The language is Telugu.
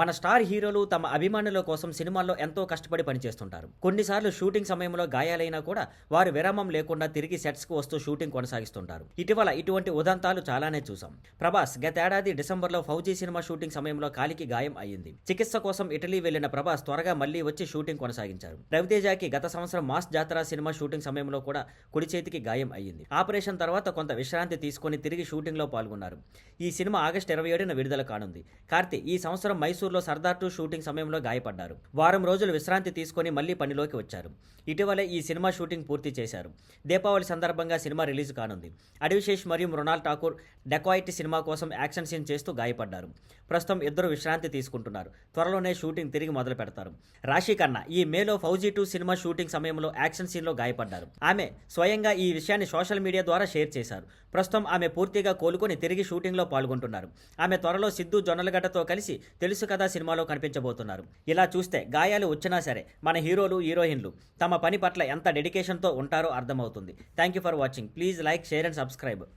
మన స్టార్ హీరోలు తమ అభిమానుల కోసం సినిమాల్లో ఎంతో కష్టపడి పనిచేస్తుంటారు. కొన్నిసార్లు షూటింగ్ సమయంలో గాయాలైనా కూడా వారు విరామం లేకుండా తిరిగి సెట్స్ కు వస్తూ షూటింగ్ కొనసాగిస్తుంటారు. ఇటీవల ఇటువంటి ఉదంతాలు చాలానే చూసాం. ప్రభాస్ గతేడాది డిసెంబర్లో ఫౌజీ సినిమా షూటింగ్ సమయంలో కాలికి గాయం అయ్యింది. చికిత్స కోసం ఇటలీ వెళ్లిన ప్రభాస్ త్వరగా మళ్లీ వచ్చి షూటింగ్ కొనసాగించారు. రవితేజకి గత సంవత్సరం మాస్ జాతర సినిమా షూటింగ్ సమయంలో కూడా కుడి చేతికి గాయం అయ్యింది. ఆపరేషన్ తర్వాత కొంత విశ్రాంతి తీసుకొని తిరిగి షూటింగ్ లో పాల్గొన్నారు. ఈ సినిమా ఆగస్టు 27న విడుదల కానుంది. కార్తీ ఈ సంవత్సరం మైసూర్లో సర్దార్ 2 షూటింగ్ సమయంలో గాయపడ్డారు. వారం రోజులు విశ్రాంతి తీసుకొని మళ్లీ పనిలోకి వచ్చారు. ఇటీవలే ఈ సినిమా షూటింగ్ పూర్తి చేశారు. దీపావళి సందర్భంగా సినిమా రిలీజ్ కానుంది. అడివిశేష్ మరియు మృణాల్ ఠాకూర్ డెకాయిట్ సినిమా కోసం యాక్షన్ సీన్ చేస్తూ గాయపడ్డారు. ప్రస్తుతం ఇద్దరు విశ్రాంతి తీసుకుంటున్నారు. త్వరలోనే షూటింగ్ తిరిగి మొదలు పెడతారు. రాశి ఖన్నా ఈ మేలో ఫౌజీ 2 సినిమా షూటింగ్ సమయంలో యాక్షన్ సీన్లో గాయపడ్డారు. ఆమె స్వయంగా ఈ విషయాన్ని సోషల్ మీడియా ద్వారా షేర్ చేశారు. ప్రస్తుతం ఆమె పూర్తిగా కోలుకొని తిరిగి షూటింగ్లో పాల్గొంటున్నారు. ఆమె త్వరలో సిద్ధు జొన్నలగడ్డతో కలిసి తెలుసు కదా సినిమాలో కనిపించబోతున్నారు. ఇలా చూస్తే గాయాలు వచ్చినా సరే మన హీరోలు హీరోయిన్లు తమ పని పట్ల ఎంత డెడికేషన్తో ఉంటారో అర్థమవుతుంది. Thank you for watching. Please like, share and subscribe.